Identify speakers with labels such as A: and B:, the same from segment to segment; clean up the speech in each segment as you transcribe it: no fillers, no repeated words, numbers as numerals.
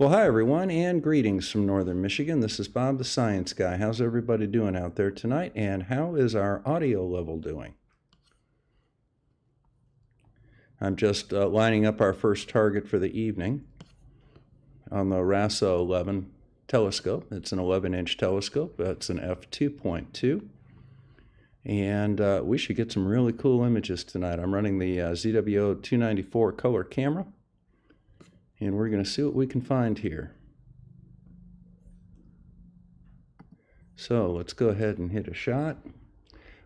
A: Well, hi everyone, and greetings from Northern Michigan. This is Bob the Science Guy. How's everybody doing out there tonight, and how is our audio level doing? I'm just lining up our first target for the evening on the RASA 11 telescope. It's an 11-inch telescope. It's an f2.2. And we should get some really cool images tonight. I'm running the ZWO 294 color camera. And we're going to see what we can find here. So let's go ahead and hit a shot.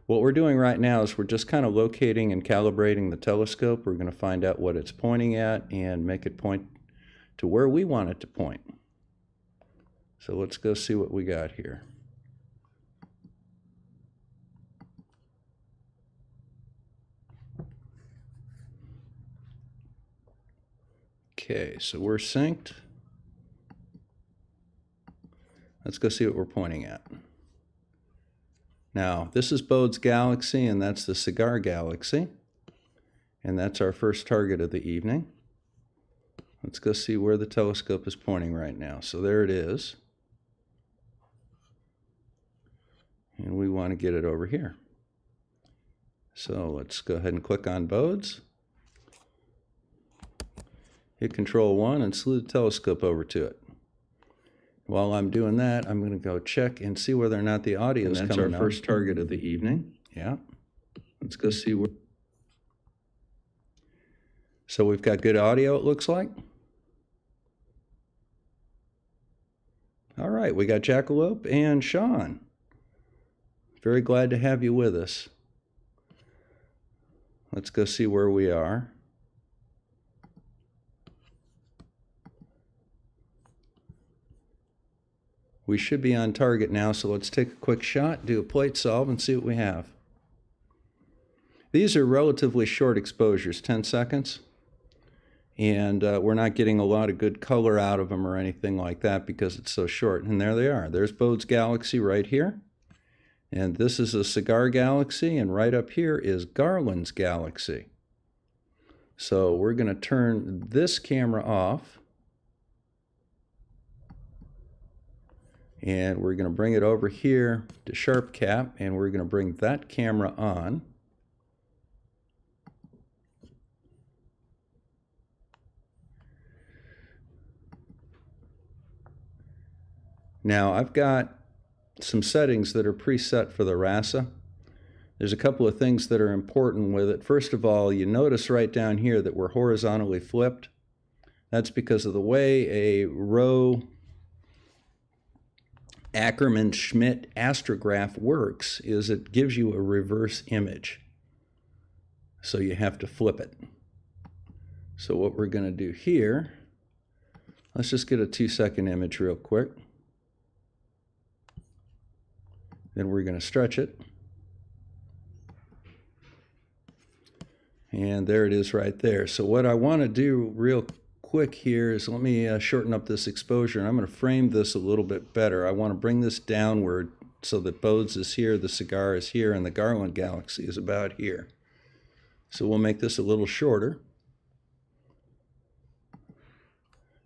A: What we're doing right now is we're just kind of locating and calibrating the telescope. We're going to find out what it's pointing at and make it point to where we want it to point. So let's go see what we got here. Okay, so we're synced. Let's go see what we're pointing at. Now, this is Bode's Galaxy, and that's the Cigar Galaxy. And that's our first target of the evening. Let's go see where the telescope is pointing right now. So there it is. And we want to get it over here. So let's go ahead and click on Bode's. Hit Control 1 and slew the telescope over to it. While I'm doing that, I'm going to go check and see whether or not the audio is coming up. That's our first target of the evening. Yeah. Let's go see where. So we've got good audio, it looks like. All right, we got Jackalope and Sean. Very glad to have you with us. Let's go see where we are. We should be on target now, so let's take a quick shot, do a plate solve, and see what we have. These are relatively short exposures, 10 seconds. And we're not getting a lot of good color out of them or anything like that because it's so short. And there they are. There's Bode's Galaxy right here. And this is a Cigar Galaxy, and right up here is Garland's Galaxy. So we're going to turn this camera off. And we're going to bring it over here to SharpCap, and we're going to bring that camera on. Now, I've got some settings that are preset for the RASA. There's a couple of things that are important with it. First of all, you notice right down here that we're horizontally flipped. That's because of the way a row Ackermann-Schmidt astrograph works is it gives you a reverse image. So you have to flip it. So what we're going to do here, let's just get a 2-second image real quick. Then we're going to stretch it. And there it is right there. So what I want to do real quick here is let me shorten up this exposure, and I'm going to frame this a little bit better. I want to bring this downward so that Bode's is here, the Cigar is here, and the Garland Galaxy is about here. So we'll make this a little shorter.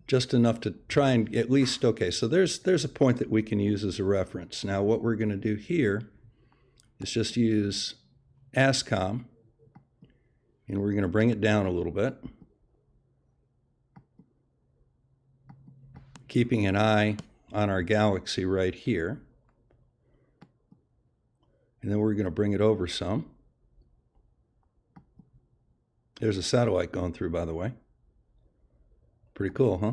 A: Just enough to try and at least, okay, so there's a point that we can use as a reference. Now what we're going to do here is just use ASCOM, and we're going to bring it down a little bit, keeping an eye on our galaxy right here. And then we're going to bring it over some. There's a satellite going through, by the way. Pretty cool, huh?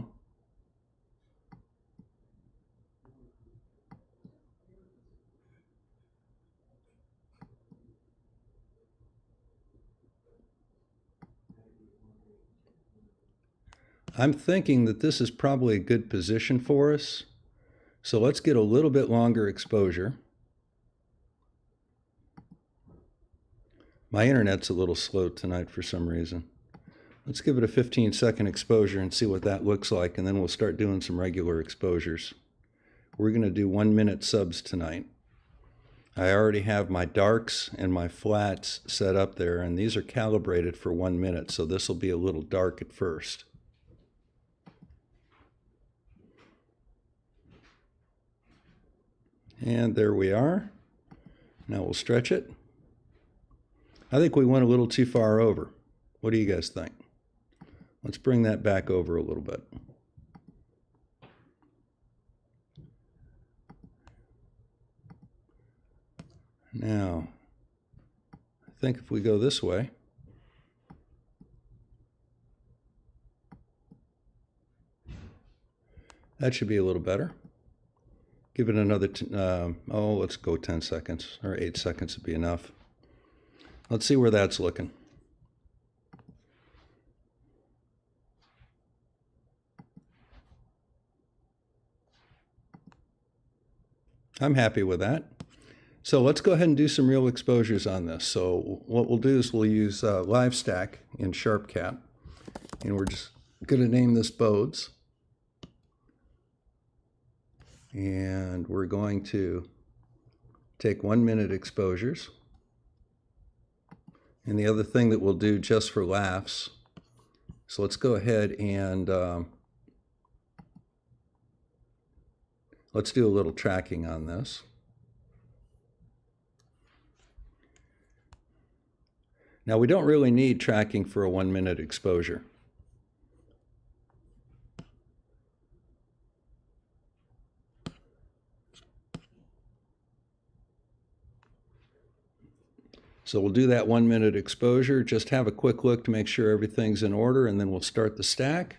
A: I'm thinking that this is probably a good position for us. So let's get a little bit longer exposure. My internet's a little slow tonight for some reason. Let's give it a 15-second exposure and see what that looks like, and then we'll start doing some regular exposures. We're going to do 1-minute subs tonight. I already have my darks and my flats set up there, and these are calibrated for 1 minute, so this will be a little dark at first. And there we are. Now we'll stretch it. I think we went a little too far over. What do you guys think? Let's bring that back over a little bit. Now, I think if we go this way, that should be a little better. Give it another, let's go 10 seconds, or 8 seconds would be enough. Let's see where that's looking. I'm happy with that. So let's go ahead and do some real exposures on this. So what we'll do is we'll use Live Stack in SharpCap, and we're just going to name this Bodes. And we're going to take 1 minute exposures. And the other thing that we'll do just for laughs, so let's go ahead and let's do a little tracking on this. Now, we don't really need tracking for a 1 minute exposure. So we'll do that 1 minute exposure, just have a quick look to make sure everything's in order, and then we'll start the stack.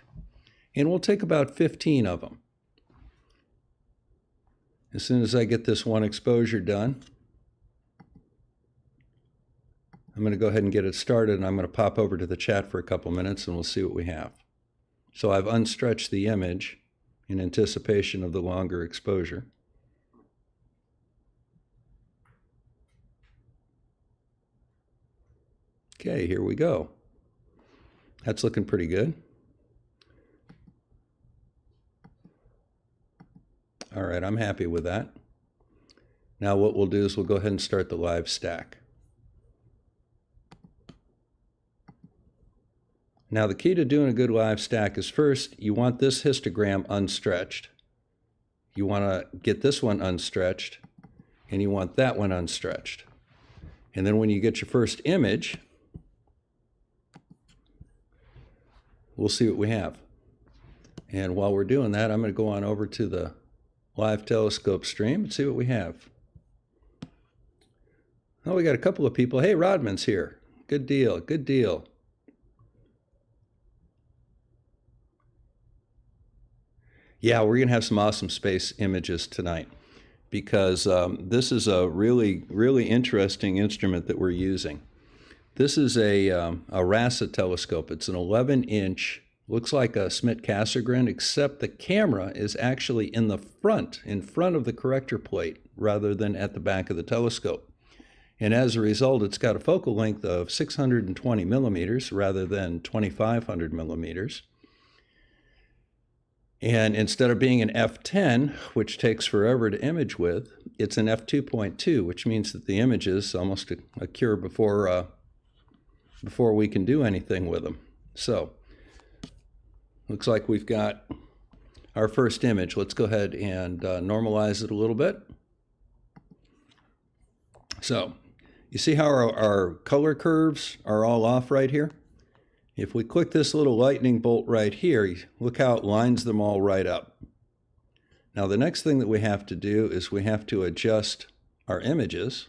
A: And we'll take about 15 of them. As soon as I get this one exposure done, I'm going to go ahead and get it started, and I'm going to pop over to the chat for a couple minutes and we'll see what we have. So I've unstretched the image in anticipation of the longer exposure. Okay, here we go. That's looking pretty good. All right, I'm happy with that. Now what we'll do is we'll go ahead and start the live stack. Now the key to doing a good live stack is, first, you want this histogram unstretched. You want to get this one unstretched, and you want that one unstretched. And then when you get your first image, we'll see what we have. And while we're doing that, I'm going to go on over to the live telescope stream and see what we have. Oh, we got a couple of people. Hey, Rodman's here. Good deal, good deal. Yeah, we're going to have some awesome space images tonight, because this is a really, really interesting instrument that we're using. This is a RASA telescope. It's an 11-inch, looks like a Schmidt-Cassegrain, except the camera is actually in the front, in front of the corrector plate, rather than at the back of the telescope. And as a result, it's got a focal length of 620 millimeters rather than 2,500 millimeters. And instead of being an f10, which takes forever to image with, it's an f2.2, which means that the image is almost a cure before we can do anything with them. So, looks like we've got our first image. Let's go ahead and normalize it a little bit. So, you see how our color curves are all off right here? If we click this little lightning bolt right here, look how it lines them all right up. Now the next thing that we have to do is we have to adjust our images.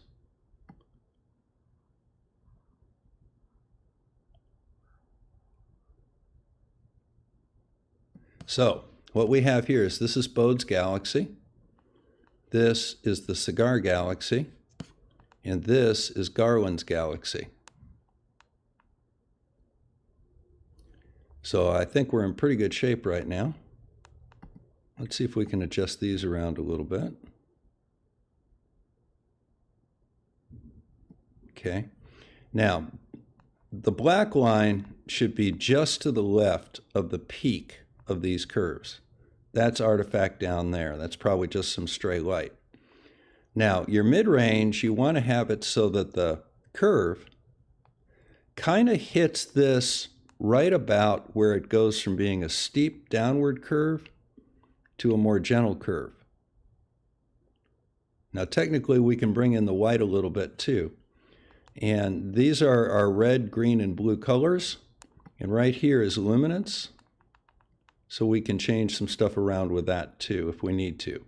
A: So what we have here is, this is Bode's Galaxy, this is the Cigar Galaxy, and this is Garland's Galaxy. So I think we're in pretty good shape right now. Let's see if we can adjust these around a little bit. Okay. Now, the black line should be just to the left of the peak of these curves. That's artifact down there. That's probably just some stray light. Now, your mid-range, you want to have it so that the curve kind of hits this right about where it goes from being a steep downward curve to a more gentle curve. Now technically we can bring in the white a little bit too. And these are our red, green, and blue colors. And right here is luminance. So we can change some stuff around with that too if we need to.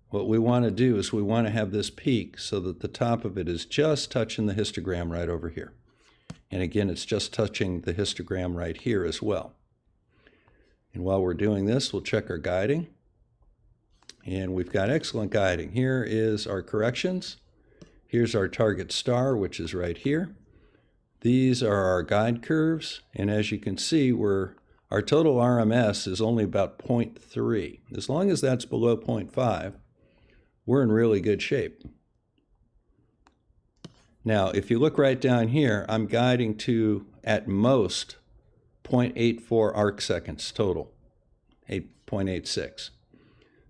A: What we want to do is we want to have this peak so that the top of it is just touching the histogram right over here. And again, it's just touching the histogram right here as well. And while we're doing this, we'll check our guiding. And we've got excellent guiding. Here is our corrections. Here's our target star, which is right here. These are our guide curves. And as you can see, our total RMS is only about 0.3. As long as that's below 0.5, we're in really good shape. Now, if you look right down here, I'm guiding to, at most, 0.84 arc seconds total, 8.86.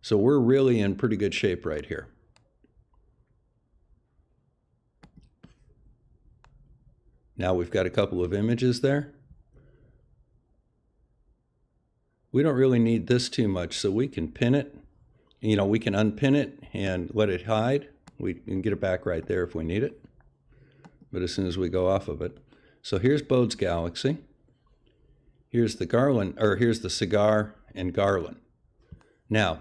A: So we're really in pretty good shape right here. Now we've got a couple of images there. We don't really need this too much, so we can pin it. You know, we can unpin it and let it hide. We can get it back right there if we need it. But as soon as we go off of it. So here's Bode's Galaxy. Here's the Garland, or here's the Cigar and Garland. Now,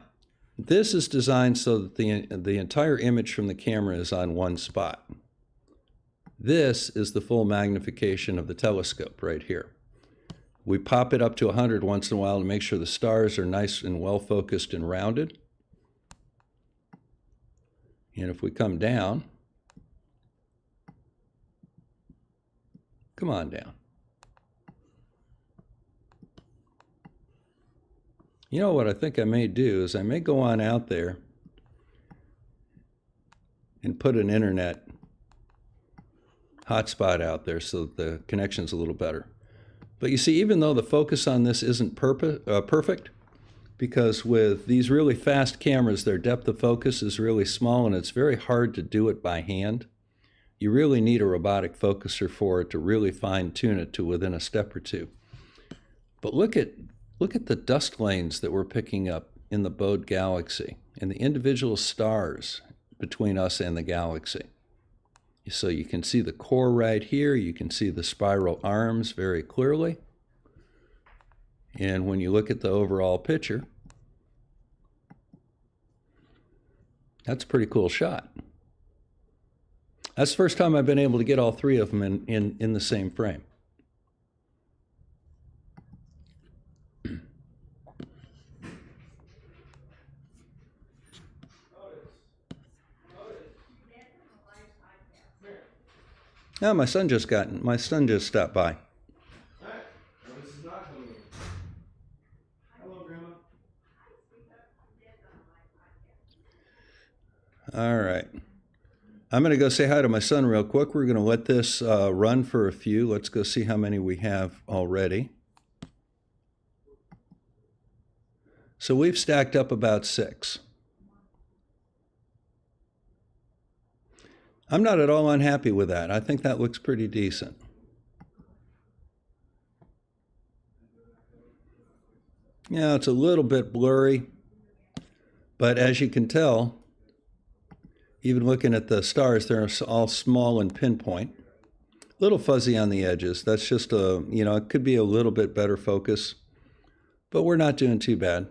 A: this is designed so that the entire image from the camera is on one spot. This is the full magnification of the telescope right here. We pop it up to 100 once in a while to make sure the stars are nice and well focused and rounded. And if we come down, come on down. You know what I think I may do is I may go on out there and put an internet hotspot out there so that the connection's a little better. But you see, even though the focus on this isn't perfect, because with these really fast cameras, their depth of focus is really small and it's very hard to do it by hand. You really need a robotic focuser for it to really fine-tune it to within a step or two. But look at the dust lanes that we're picking up in the Bode Galaxy and the individual stars between us and the galaxy. So you can see the core right here. You can see the spiral arms very clearly. And when you look at the overall picture, that's a pretty cool shot. That's the first time I've been able to get all three of them in the same frame. No, my son just stopped by.
B: Hello, Grandma.
A: All right. I'm going to go say hi to my son real quick. We're going to let this run for a few. Let's go see how many we have already. So we've stacked up about 6. I'm not at all unhappy with that. I think that looks pretty decent. Yeah, it's a little bit blurry, but as you can tell, even looking at the stars, they're all small and pinpoint. A little fuzzy on the edges. That's just it could be a little bit better focus, but we're not doing too bad.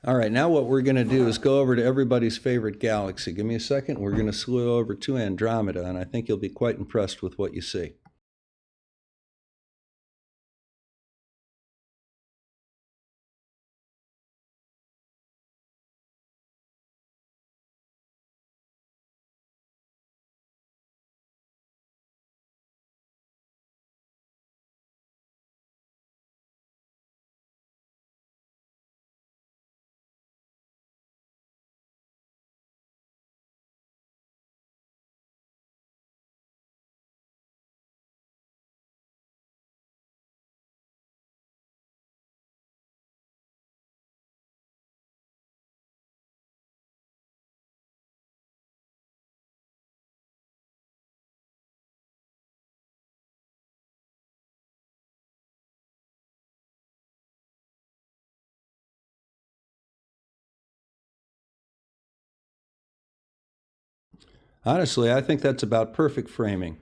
A: All right, now what we're going to do is go over to everybody's favorite galaxy. Give me a second. We're going to slew over to Andromeda, and I think you'll be quite impressed with what you see. Honestly, I think that's about perfect framing.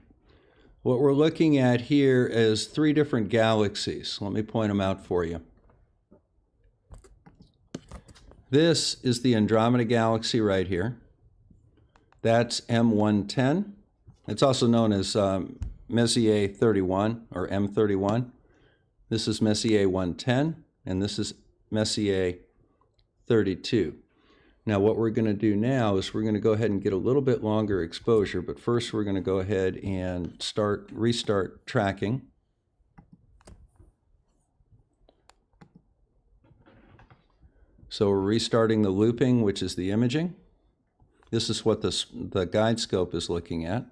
A: What we're looking at here is 3 different galaxies. Let me point them out for you. This is the Andromeda Galaxy right here. That's M110. It's also known as Messier 31 or M31. This is Messier 110, and this is Messier 32. Now what we're going to do now is we're going to go ahead and get a little bit longer exposure, but first we're going to go ahead and restart tracking. So we're restarting the looping, which is the imaging. This is what the guide scope is looking at.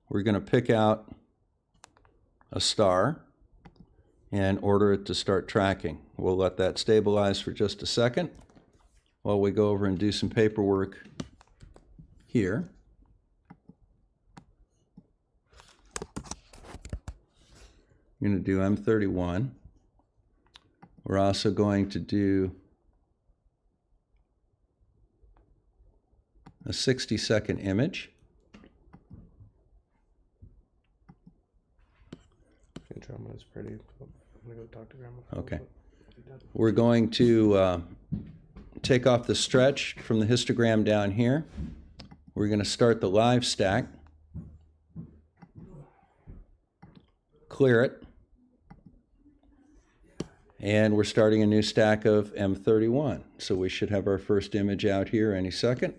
A: We're going to pick out a star and order it to start tracking. We'll let that stabilize for just a second while we go over and do some paperwork here. I'm going to do M31. We're also going to do a 60-second image.
B: Andromeda's pretty. I'm going to go talk to Grandma.
A: Okay. We're going to take off the stretch from the histogram down here. We're going to start the live stack. Clear it. And we're starting a new stack of M31. So we should have our first image out here any second.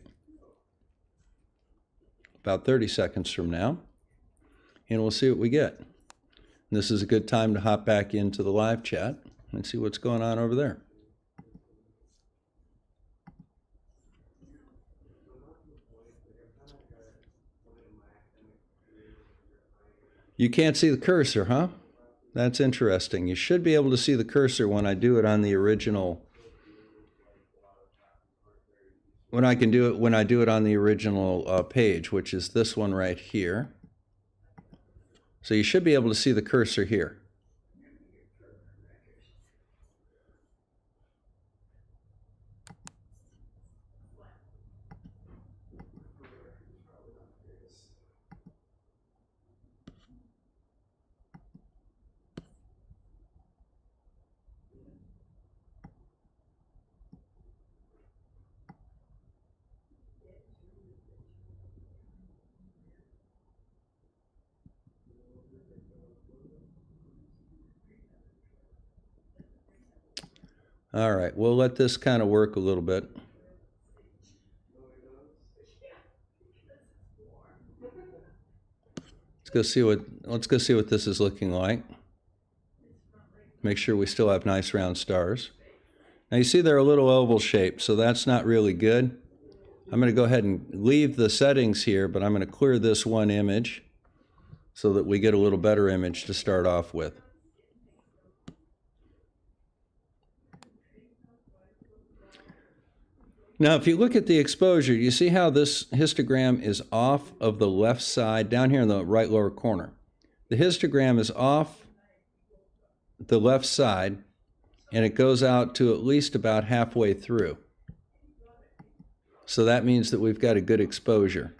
A: About 30 seconds from now. And we'll see what we get. And this is a good time to hop back into the live chat and see what's going on over there. You can't see the cursor, huh? That's interesting. You should be able to see the cursor when I do it on the original. When I do it on the original page, which is this one right here. So you should be able to see the cursor here. All right, we'll let this kind of work a little bit. Let's go see what this is looking like. Make sure we still have nice round stars. Now you see they're a little oval shaped, so that's not really good. I'm going to go ahead and leave the settings here, but I'm going to clear this one image so that we get a little better image to start off with. Now, if you look at the exposure, you see how this histogram is off of the left side, down here in the right lower corner. The histogram is off the left side, and it goes out to at least about halfway through. So that means that we've got a good exposure.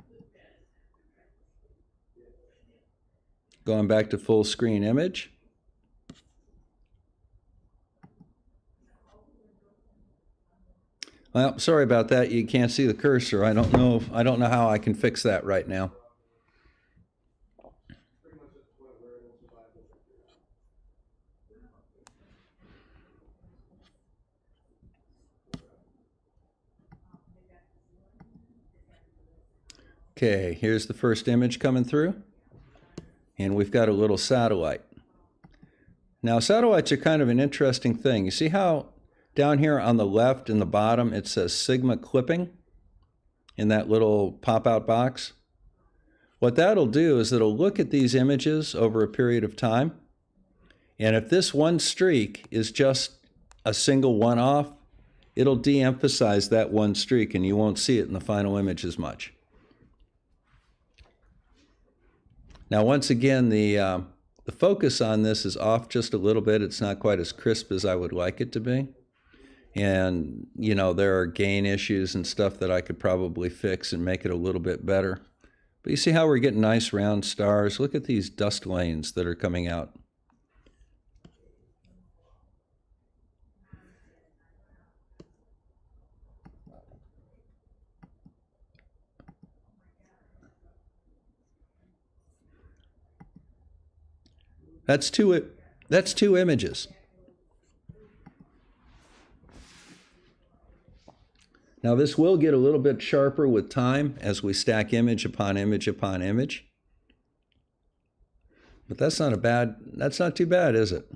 A: Going back to full screen image. Well, sorry about that. You can't see the cursor. I don't know how I can fix that right now. Okay, here's the first image coming through. And we've got a little satellite. Now, satellites are kind of an interesting thing. You see how down here on the left in the bottom it says Sigma clipping in that little pop-out box? What that'll do is it'll look at these images over a period of time. And if this one streak is just a single one-off, it'll de-emphasize that one streak and you won't see it in the final image as much. Now, once again, the focus on this is off just a little bit. It's not quite as crisp as I would like it to be. And, you know, there are gain issues and stuff that I could probably fix and make it a little bit better. But you see how we're getting nice round stars? Look at these dust lanes that are coming out. That's two images. Now this will get a little bit sharper with time as we stack image upon image upon image. But that's not too bad, is it?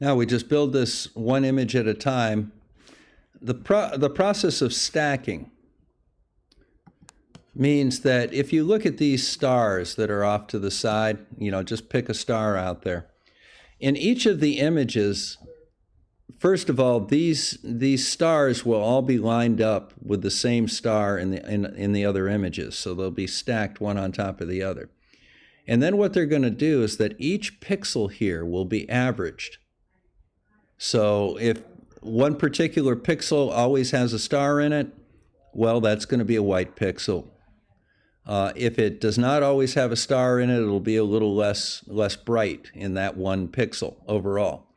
A: Now we just build this one image at a time. The process of stacking means that if you look at these stars that are off to the side, you know, just pick a star out there. In each of the images, first of all, these stars will all be lined up with the same star in the other images, so they'll be stacked one on top of the other. And then what they're going to do is that each pixel here will be averaged. So if one particular pixel always has a star in it, well, that's going to be a white pixel. If it does not always have a star in it, it'll be a little less bright in that one pixel overall.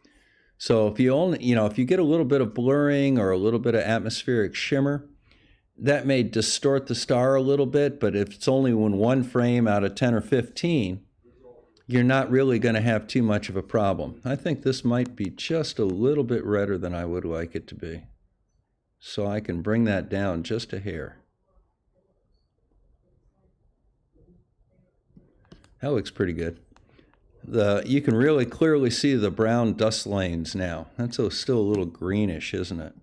A: So if you get a little bit of blurring or a little bit of atmospheric shimmer, that may distort the star a little bit, but if it's only in one frame out of 10 or 15, you're not really going to have too much of a problem. I think this might be just a little bit redder than I would like it to be. So I can bring that down just a hair. That looks pretty good. You can really clearly see the brown dust lanes now. That's still a little greenish, isn't it?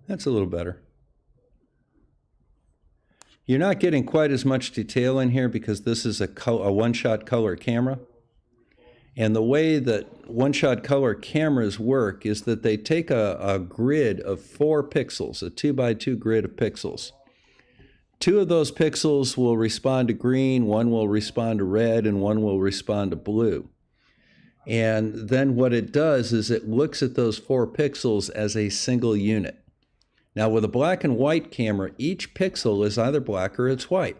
A: That's a little better. You're not getting quite as much detail in here because this is a one-shot color camera. And the way that one-shot color cameras work is that they take a grid of 4 pixels, a 2x2 grid of pixels. 2 of those pixels will respond to green, 1 will respond to red, and 1 will respond to blue. And then what it does is it looks at those 4 pixels as a single unit. Now with a black and white camera, each pixel is either black or it's white.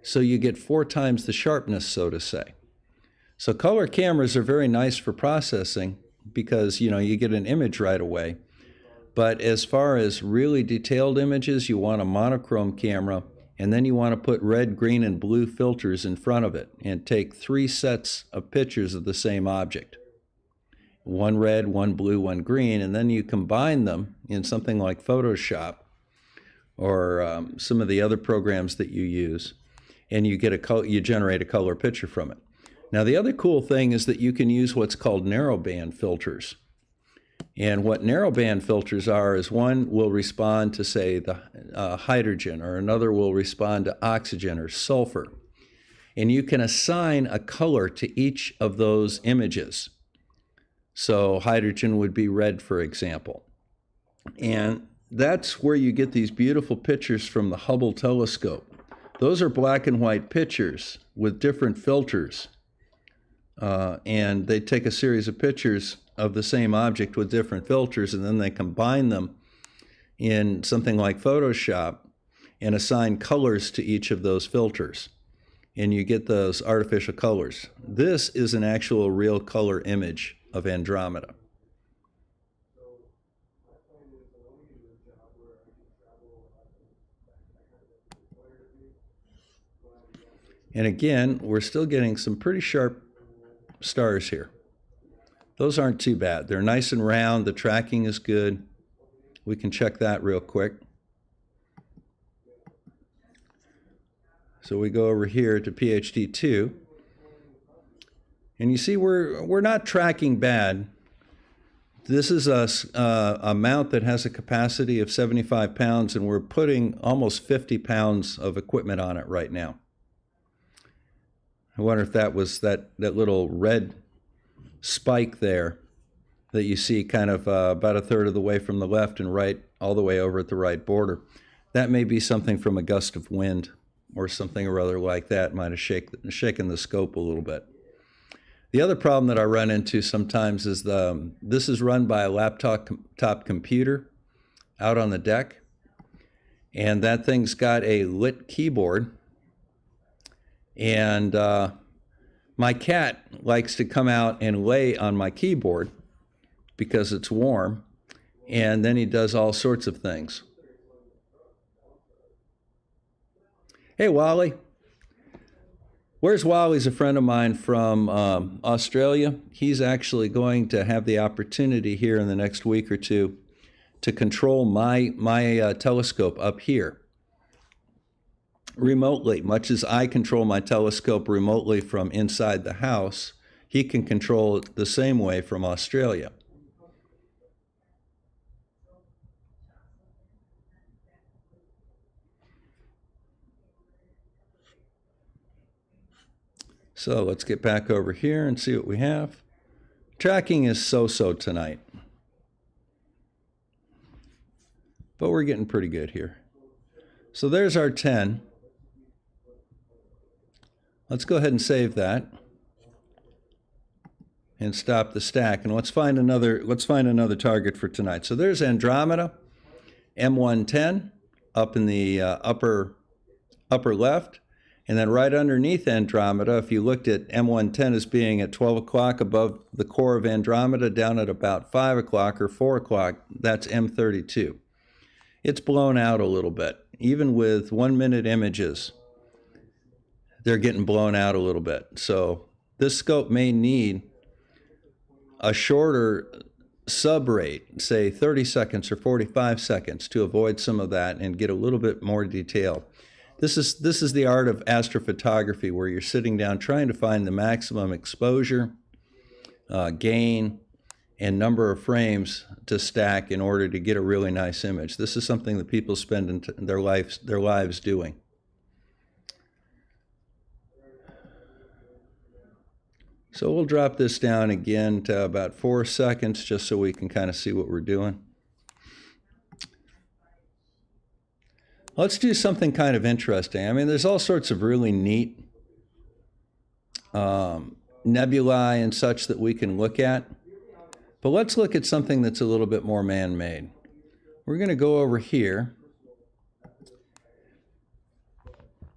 A: So you get 4 times the sharpness, so to say. So color cameras are very nice for processing because, you get an image right away. But as far as really detailed images, you want a monochrome camera, and then you want to put red, green, and blue filters in front of it and take 3 sets of pictures of the same object. 1 red, 1 blue, 1 green, and then you combine them in something like Photoshop or some of the other programs that you use, and you generate a color picture from it. Now the other cool thing is that you can use what's called narrowband filters. And what narrowband filters are is one will respond to, say, the hydrogen, or another will respond to oxygen or sulfur. And you can assign a color to each of those images. So hydrogen would be red, for example. And that's where you get these beautiful pictures from the Hubble telescope. Those are black and white pictures with different filters. And they take a series of pictures of the same object with different filters, and then they combine them in something like Photoshop and assign colors to each of those filters. And you get those artificial colors. This is an actual real color image of Andromeda. And again, we're still getting some pretty sharp stars here. Those aren't too bad. They're nice and round. The tracking is good. We can check that real quick. So we go over here to PHD2. And you see we're not tracking bad. This is a mount that has a capacity of 75 pounds, and we're putting almost 50 pounds of equipment on it right now. I wonder if that was that little red spike there that you see kind of about a third of the way from the left and right, all the way over at the right border. That may be something from a gust of wind or something or other like that. Might have shaken the scope a little bit. The other problem that I run into sometimes is this is run by a laptop computer out on the deck, and that thing's got a lit keyboard, and my cat likes to come out and lay on my keyboard because it's warm, and then he does all sorts of things. Hey, Wally. Where's Wally's a friend of mine from Australia. He's actually going to have the opportunity here in the next week or two to control my telescope up here remotely. Much as I control my telescope remotely from inside the house, he can control it the same way from Australia. So let's get back over here and see what we have. Tracking is so-so tonight, but we're getting pretty good here. So there's our 10. Let's go ahead and save that and stop the stack, and let's find another target for tonight. So there's Andromeda, M110 up in the upper left. And then right underneath Andromeda, if you looked at M110 as being at 12 o'clock above the core of Andromeda, down at about 5 o'clock or 4 o'clock, that's M32. it's blown out a little bit. Even with 1 minute images, they're getting blown out a little bit. So this scope may need a shorter subrate, say 30 seconds or 45 seconds, to avoid some of that and get a little bit more detail. This is the art of astrophotography, where you're sitting down trying to find the maximum exposure, gain, and number of frames to stack in order to get a really nice image. This is something that people spend their lives doing. So we'll drop this down again to about 4 seconds just so we can kind of see what we're doing. Let's do something kind of interesting. I mean, there's all sorts of really neat nebulae and such that we can look at. But let's look at something that's a little bit more man-made. We're going to go over here.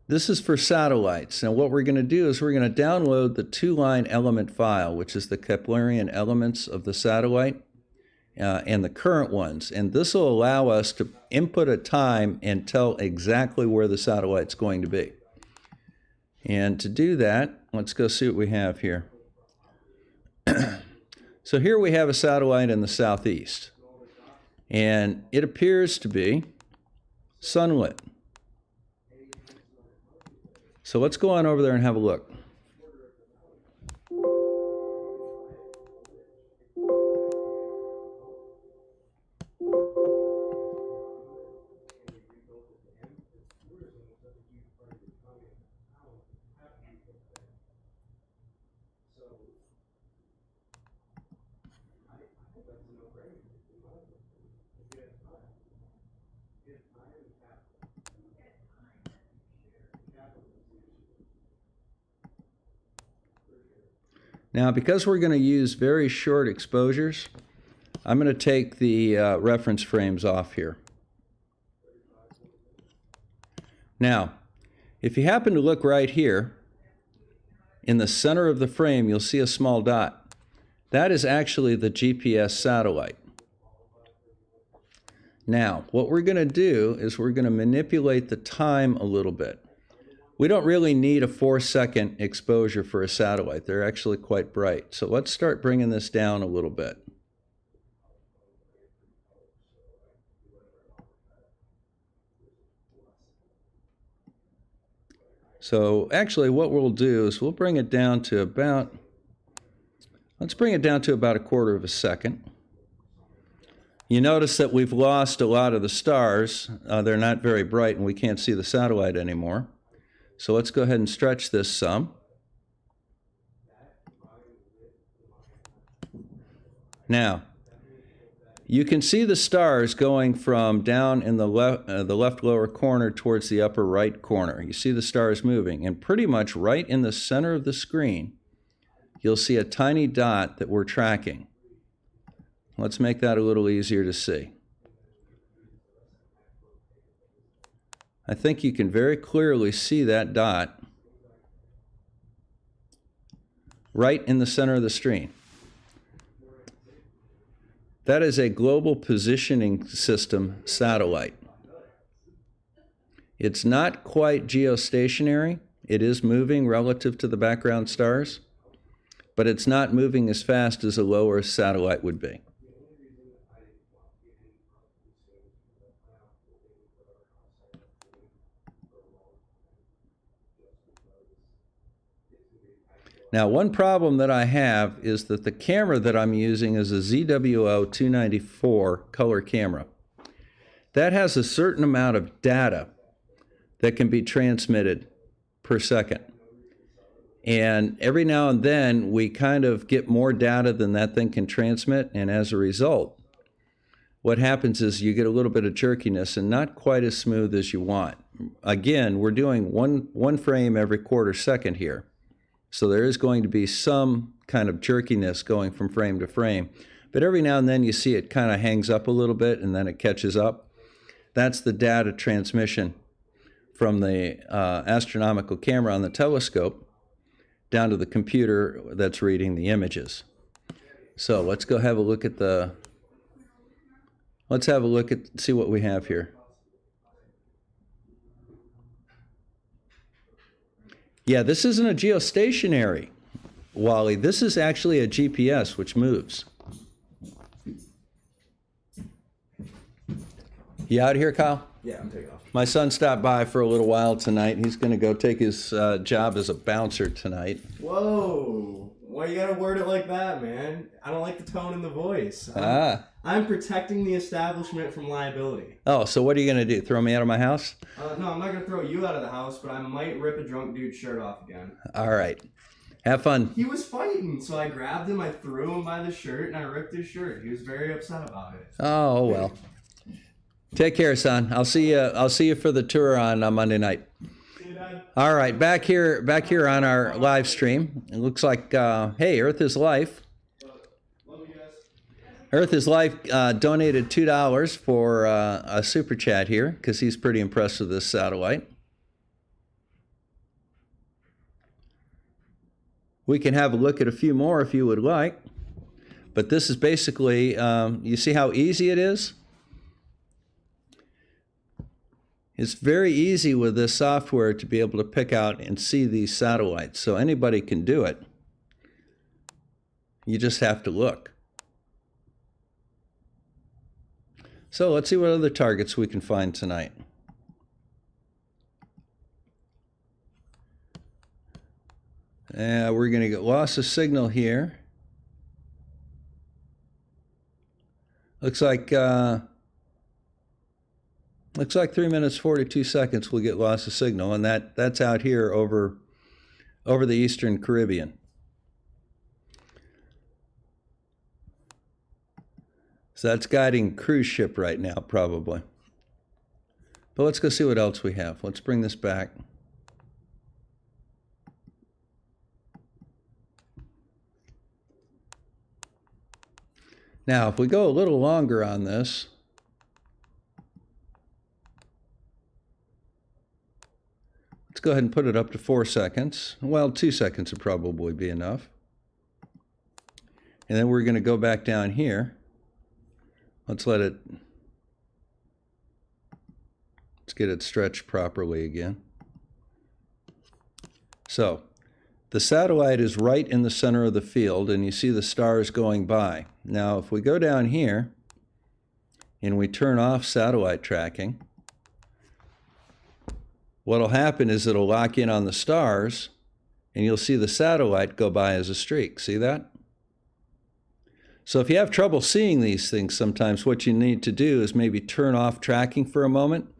A: This is for satellites. And what we're going to do is we're going to download the 2-line element file, which is the Keplerian elements of the satellite and the current ones. And this will allow us to input a time and tell exactly where the satellite's going to be. And to do that, let's go see what we have here. So here we have a satellite in the southeast, and it appears to be sunlit. So let's go on over there and have a look. Now, because we're going to use very short exposures, I'm going to take the reference frames off here. Now, if you happen to look right here, in the center of the frame, you'll see a small dot. That is actually the GPS satellite. Now, what we're going to do is we're going to manipulate the time a little bit. We don't really need a 4-second exposure for a satellite. They're actually quite bright. So let's start bringing this down a little bit. So actually what we'll do is we'll bring it down to about, let's bring it down to about 1/4 of a second. You notice that we've lost a lot of the stars. They're not very bright and we can't see the satellite anymore. So let's go ahead and stretch this some. Now, you can see the stars going from down in the left lower corner towards the upper right corner. You see the stars moving, and pretty much right in the center of the screen, you'll see a tiny dot that we're tracking. Let's make that a little easier to see. I think you can very clearly see that dot right in the center of the screen. That is a global positioning system satellite. It's not quite geostationary. It is moving relative to the background stars, but it's not moving as fast as a low Earth satellite would be. Now, one problem that I have is that the camera that I'm using is a ZWO-294 color camera. That has a certain amount of data that can be transmitted per second. And every now and then, we kind of get more data than that thing can transmit, and as a result, what happens is you get a little bit of jerkiness and not quite as smooth as you want. Again, we're doing one frame every 1/4 second here. So there is going to be some kind of jerkiness going from frame to frame. But every now and then you see it kind of hangs up a little bit and then it catches up. That's the data transmission from the astronomical camera on the telescope down to the computer that's reading the images. So let's go have a look at the Let's have a look at, see what we have here. Yeah, this isn't a geostationary, Wally. This is actually a GPS, which moves. You out here, Kyle?
B: Yeah, I'm taking off.
A: My son stopped by for a little while tonight. He's going to go take his job as a bouncer tonight.
B: Whoa. Why you gotta word it like that, man? I don't like the tone in the voice. I'm protecting the establishment from liability.
A: Oh, so what are you going to do? Throw me out of my house?
B: No, I'm not gonna throw you out of the house, but I might rip a drunk dude's shirt off again.
A: All right. Have fun.
B: He was fighting, so I grabbed him, I threw him by the shirt, and I ripped his shirt. He was very upset about it.
A: Oh, well. Take care, son. I'll see you for the tour on Monday night.
B: See you, Dad.
A: All right, back here on our live stream. It looks like, hey, Earth is Life.
B: Love you guys.
A: Earth is Life donated $2 for a super chat here because he's pretty impressed with this satellite. We can have a look at a few more if you would like. But this is basically, you see how easy it is? It's very easy with this software to be able to pick out and see these satellites. So anybody can do it. You just have to look. So let's see what other targets we can find tonight. We're going to get loss of signal here. Looks like 3 minutes 42 seconds we'll get loss of signal, and that's out here over the Eastern Caribbean. So that's guiding cruise ship right now, probably. But let's go see what else we have. Let's bring this back. Now, if we go a little longer on this, let's go ahead and put it up to 4 seconds. Well, 2 seconds would probably be enough. And then we're going to go back down here. Let's get it stretched properly again. So, the satellite is right in the center of the field, and you see the stars going by. Now, if we go down here and we turn off satellite tracking, what'll happen is it'll lock in on the stars, and you'll see the satellite go by as a streak. See that? So if you have trouble seeing these things sometimes, what you need to do is maybe turn off tracking for a moment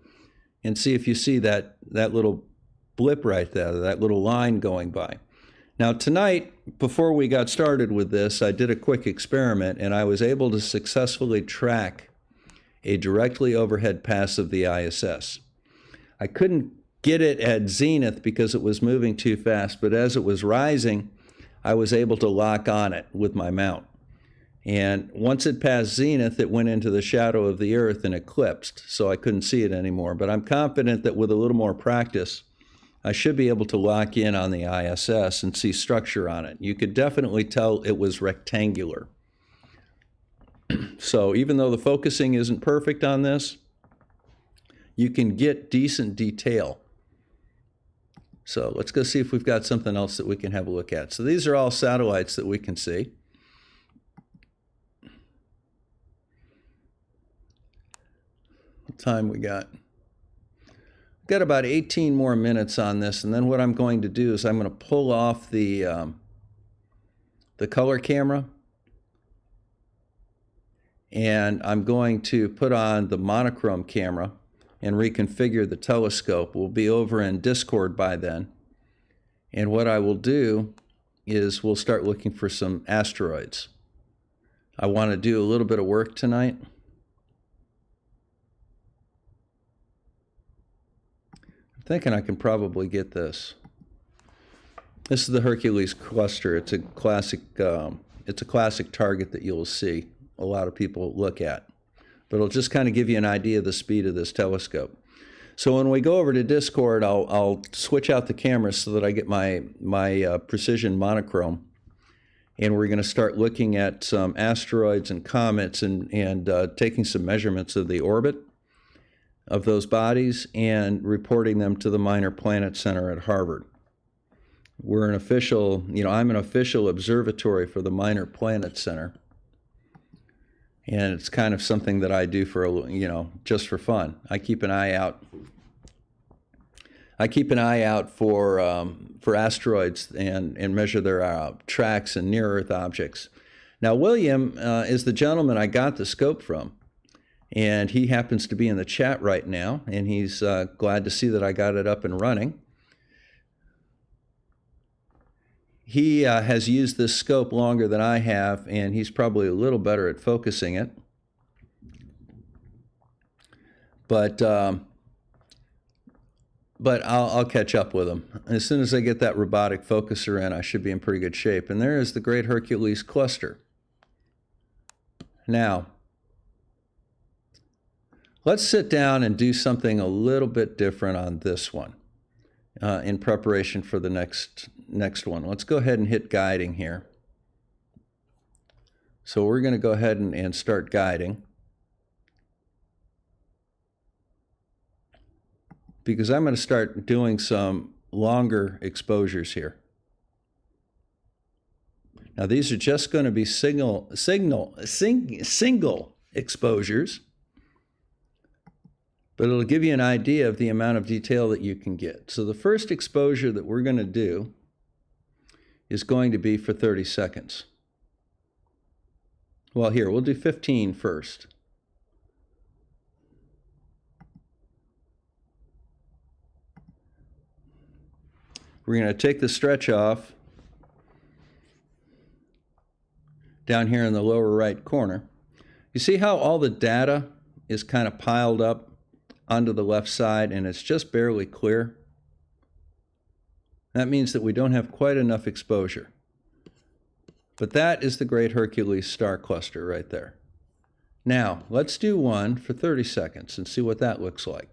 A: and see if you see that little blip right there, that little line going by. Now tonight, before we got started with this, I did a quick experiment, and I was able to successfully track a directly overhead pass of the ISS. I couldn't get it at zenith because it was moving too fast, but as it was rising, I was able to lock on it with my mount. And once it passed zenith, it went into the shadow of the Earth and eclipsed, so I couldn't see it anymore. But I'm confident that with a little more practice, I should be able to lock in on the ISS and see structure on it. You could definitely tell it was rectangular. So even though the focusing isn't perfect on this, you can get decent detail. So let's go see if we've got something else that we can have a look at. So these are all satellites that we can see. What time we got? We've got about 18 more minutes on this, and then what I'm going to do is I'm going to pull off the color camera, and I'm going to put on the monochrome camera and reconfigure the telescope. We'll be over in Discord by then. And what I will do is we'll start looking for some asteroids. I want to do a little bit of work tonight. I'm thinking I can probably get this. This is the Hercules Cluster. It's a classic target that you'll see a lot of people look at. But it'll just kind of give you an idea of the speed of this telescope. So when we go over to Discord, I'll switch out the camera so that I get my precision monochrome, And we're going to start looking at some asteroids and comets and taking some measurements of the orbit of those bodies and reporting them to the Minor Planet Center at Harvard. We're an official, I'm an official observatory for the Minor Planet Center. And it's kind of something that I do for, just for fun. I keep an eye out. For asteroids and measure their tracks and near-Earth objects. Now, William is the gentleman I got the scope from, and he happens to be in the chat right now, and he's glad to see that I got it up and running. He has used this scope longer than I have, and he's probably a little better at focusing it. But I'll catch up with him. As soon as I get that robotic focuser in, I should be in pretty good shape. And there is the great Hercules Cluster. Now, let's sit down and do something a little bit different on this one in preparation for the next one. Let's go ahead and hit guiding here. So we're going to go ahead and start guiding. Because I'm going to start doing some longer exposures here. Now these are just going to be single exposures, but it'll give you an idea of the amount of detail that you can get. So the first exposure that we're going to do is going to be for 30 seconds. Well, here, we'll do 15 first. We're going to take the stretch off down here in the lower right corner. You see how all the data is kind of piled up onto the left side and it's just barely clear? That means that we don't have quite enough exposure. But that is the great Hercules star cluster right there. Now, let's do one for 30 seconds and see what that looks like.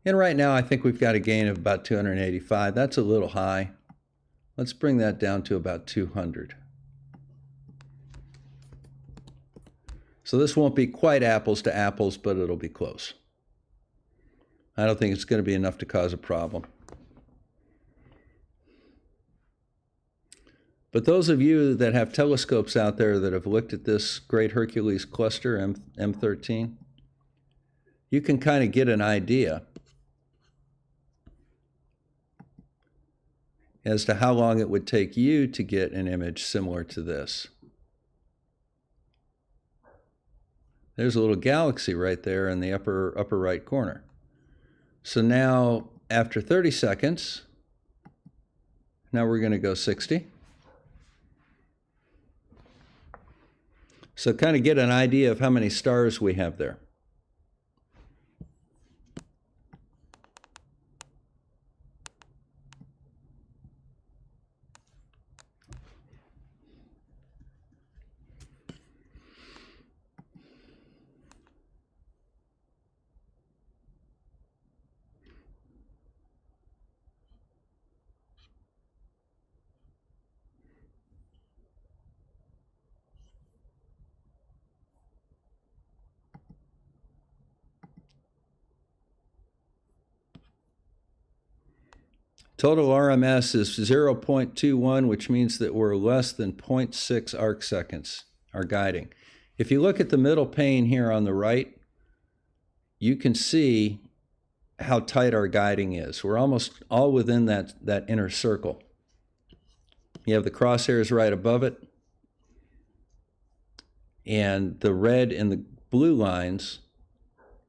A: And right now, I think we've got a gain of about 285. That's a little high. Let's bring that down to about 200. So this won't be quite apples to apples, but it'll be close. I don't think it's going to be enough to cause a problem. But those of you that have telescopes out there that have looked at this great Hercules cluster, M13, you can kind of get an idea as to how long it would take you to get an image similar to this. There's a little galaxy right there in the upper right corner. So now, after 30 seconds, now we're going to go 60. So kind of get an idea of how many stars we have there. Total RMS is 0.21, which means that we're less than 0.6 arc seconds, our guiding. If you look at the middle pane here on the right, you can see how tight our guiding is. We're almost all within that inner circle. You have the crosshairs right above it, and the red and the blue lines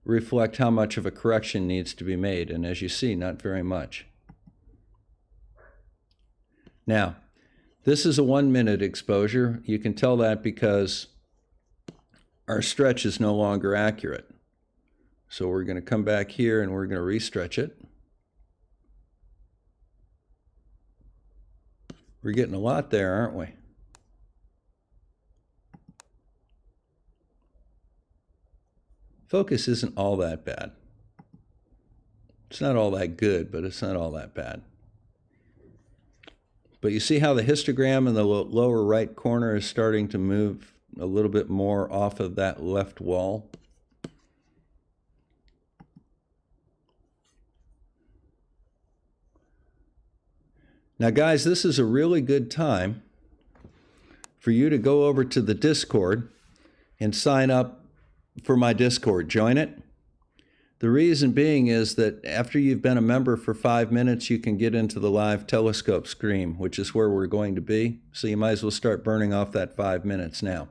A: reflect how much of a correction needs to be made, and as you see, not very much. Now, this is a 1-minute exposure. You can tell that because our stretch is no longer accurate. So we're going to come back here and we're going to restretch it. We're getting a lot there, aren't we? Focus isn't all that bad. It's not all that good, but it's not all that bad. But you see how the histogram in the lower right corner is starting to move a little bit more off of that left wall? Now guys, this is a really good time for you to go over to the Discord and sign up for my Discord. Join it. The reason being is that after you've been a member for 5 minutes, you can get into the live telescope stream, which is where we're going to be. So you might as well start burning off that 5 minutes now.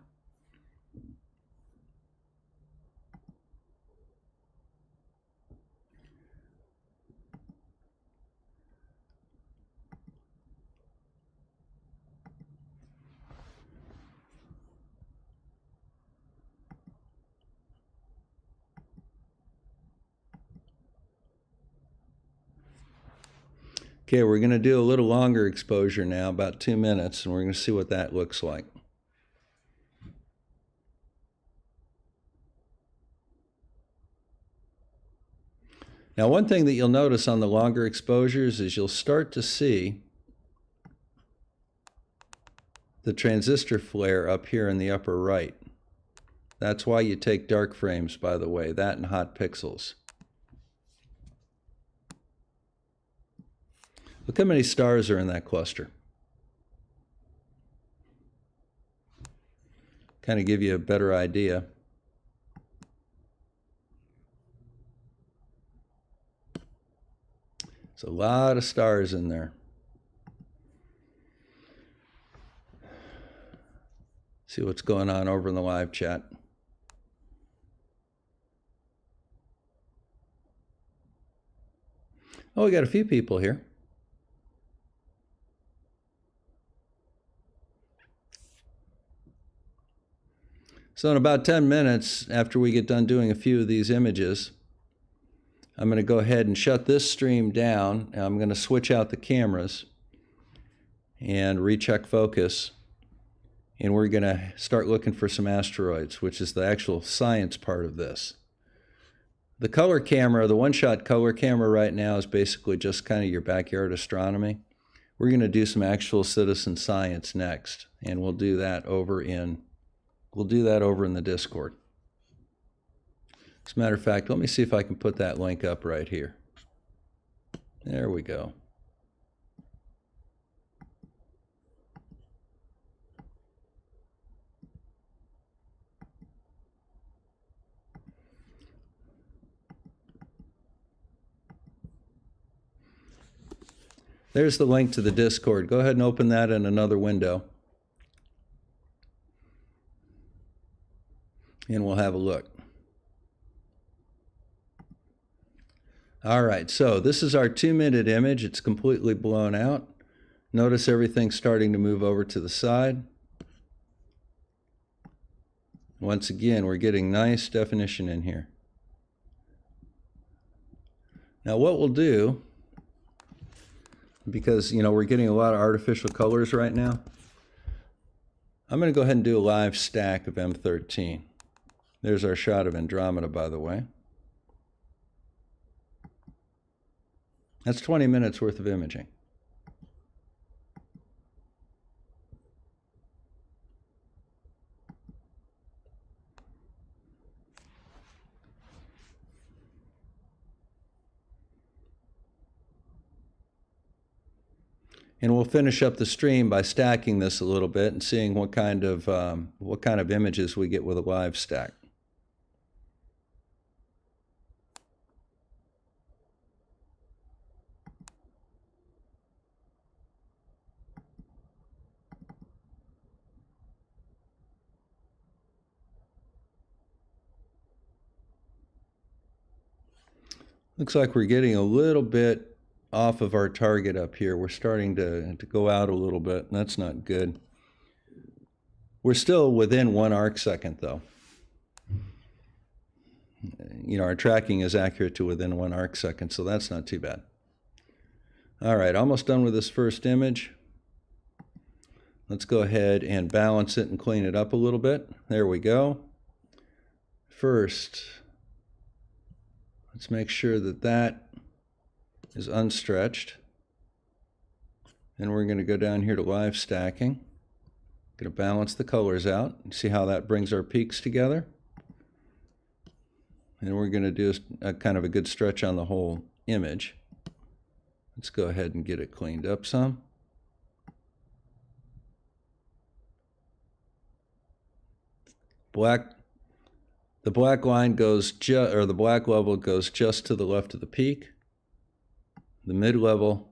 A: Okay, we're going to do a little longer exposure now, about 2 minutes, and we're going to see what that looks like. Now, one thing that you'll notice on the longer exposures is you'll start to see the transistor flare up here in the upper right. That's why you take dark frames, by the way, that and hot pixels. Look how many stars are in that cluster. Kind of give you a better idea. There's a lot of stars in there. See what's going on over in the live chat. Oh, we got a few people here. So in about 10 minutes, after we get done doing a few of these images, I'm going to go ahead and shut this stream down. I'm going to switch out the cameras and recheck focus. And we're going to start looking for some asteroids, which is the actual science part of this. The color camera, the one-shot color camera right now is basically just kind of your backyard astronomy. We're going to do some actual citizen science next, and we'll do that over in the Discord. As a matter of fact, let me see if I can put that link up right here. There we go. There's the link to the Discord. Go ahead and open that in another window. And we'll have a look. All right, so this is our 2-minute image. It's completely blown out. Notice everything's starting to move over to the side. Once again, we're getting nice definition in here. Now what we'll do, because we're getting a lot of artificial colors right now, I'm going to go ahead and do a live stack of M13. There's our shot of Andromeda, by the way. That's 20 minutes worth of imaging. And we'll finish up the stream by stacking this a little bit and seeing what kind of images we get with a live stack. Looks like we're getting a little bit off of our target up here. We're starting to go out a little bit, and that's not good. We're still within 1 arc second, though. Our tracking is accurate to within 1 arc second, so that's not too bad. All right, almost done with this first image. Let's go ahead and balance it and clean it up a little bit. There we go. First Let's make sure that that is unstretched. And we're going to go down here to live stacking. Going to balance the colors out. See how that brings our peaks together? And we're going to do a kind of a good stretch on the whole image. Let's go ahead and get it cleaned up some. The black line goes the black level goes just to the left of the peak. The mid level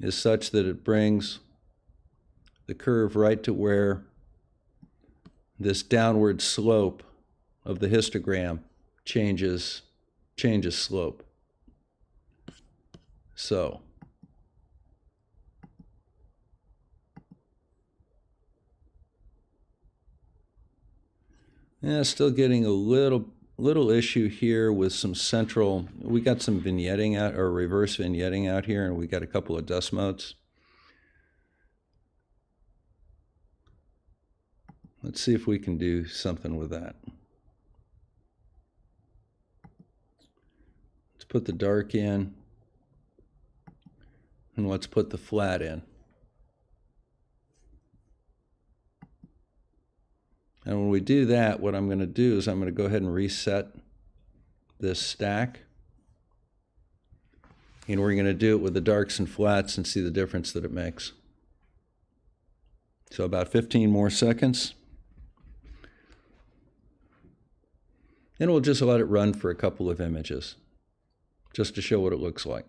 A: is such that it brings the curve right to where this downward slope of the histogram changes slope. So yeah, still getting a little issue here with some central. We got some vignetting out, or reverse vignetting out here, and we got a couple of dust motes. Let's see if we can do something with that. Let's put the dark in, and let's put the flat in. And when we do that, what I'm going to do is I'm going to go ahead and reset this stack. And we're going to do it with the darks and flats and see the difference that it makes. So about 15 more seconds. And we'll just let it run for a couple of images, just to show what it looks like.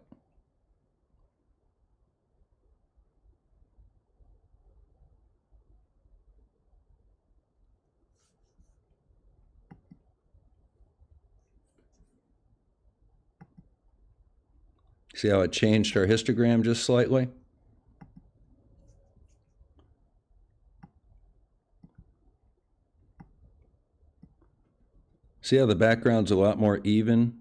A: See how it changed our histogram just slightly? See how the background's a lot more even?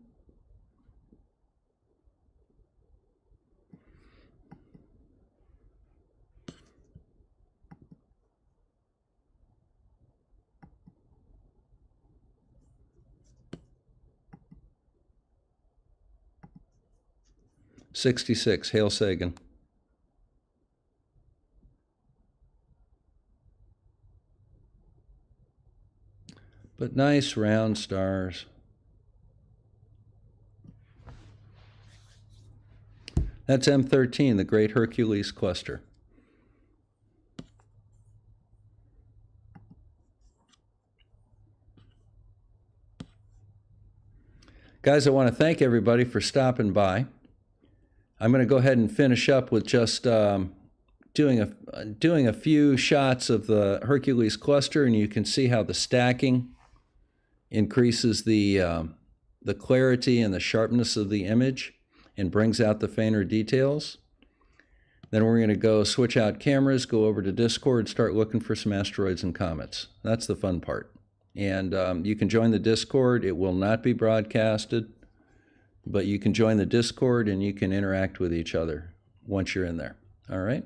A: '66, Hail Sagan. But nice round stars. That's M13, the Great Hercules Cluster. Guys, I want to thank everybody for stopping by. I'm going to go ahead and finish up with just doing a few shots of the Hercules Cluster, and you can see how the stacking increases the clarity and the sharpness of the image and brings out the fainter details. Then we're going to go switch out cameras, go over to Discord, start looking for some asteroids and comets. That's the fun part. And you can join the Discord. It will not be broadcasted, but you can join the Discord and you can interact with each other once you're in there. All right?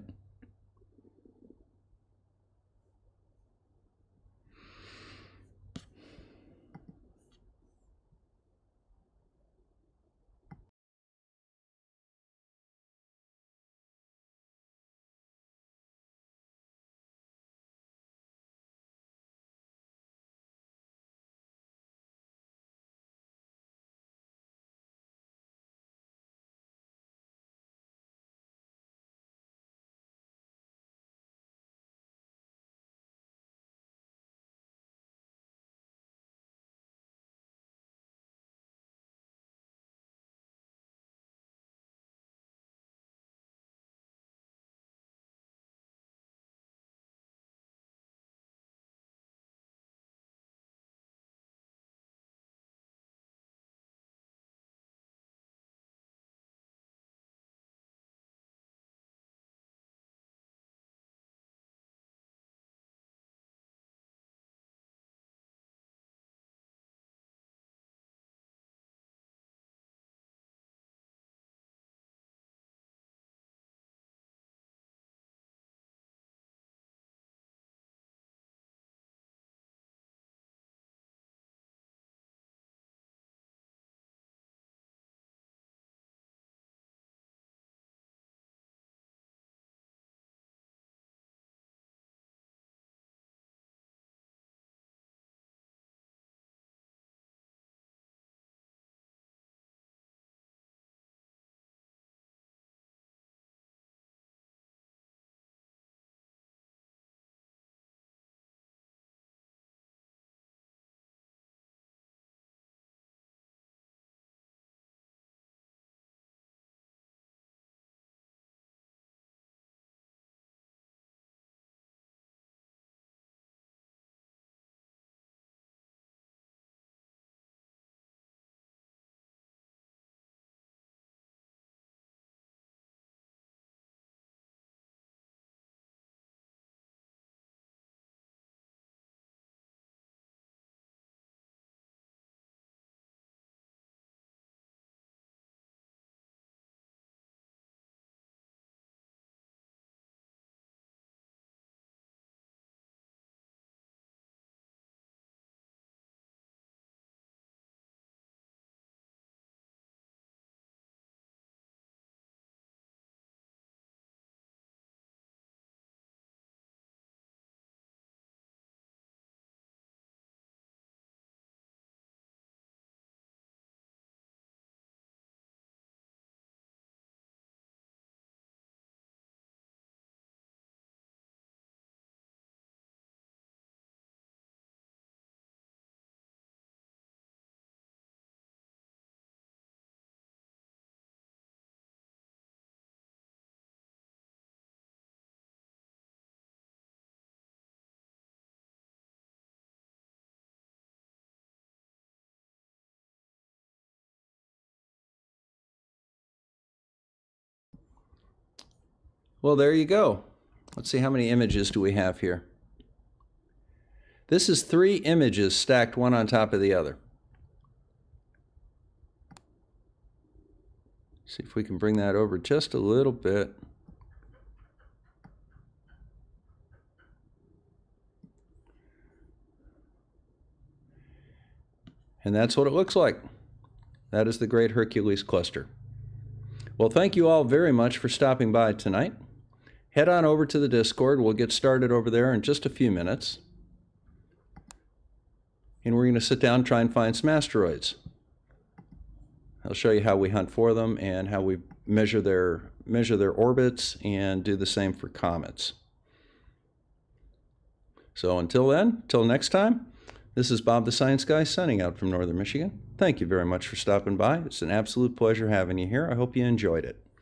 A: Well, there you go. Let's see, how many images do we have here? This is 3 images stacked one on top of the other. See if we can bring that over just a little bit. And that's what it looks like. That is the Great Hercules Cluster. Well, thank you all very much for stopping by tonight. Head on over to the Discord. We'll get started over there in just a few minutes. And we're going to sit down and try and find some asteroids. I'll show you how we hunt for them and how we measure their orbits and do the same for comets. So until then, till next time, this is Bob the Science Guy signing out from Northern Michigan. Thank you very much for stopping by. It's an absolute pleasure having you here. I hope you enjoyed it.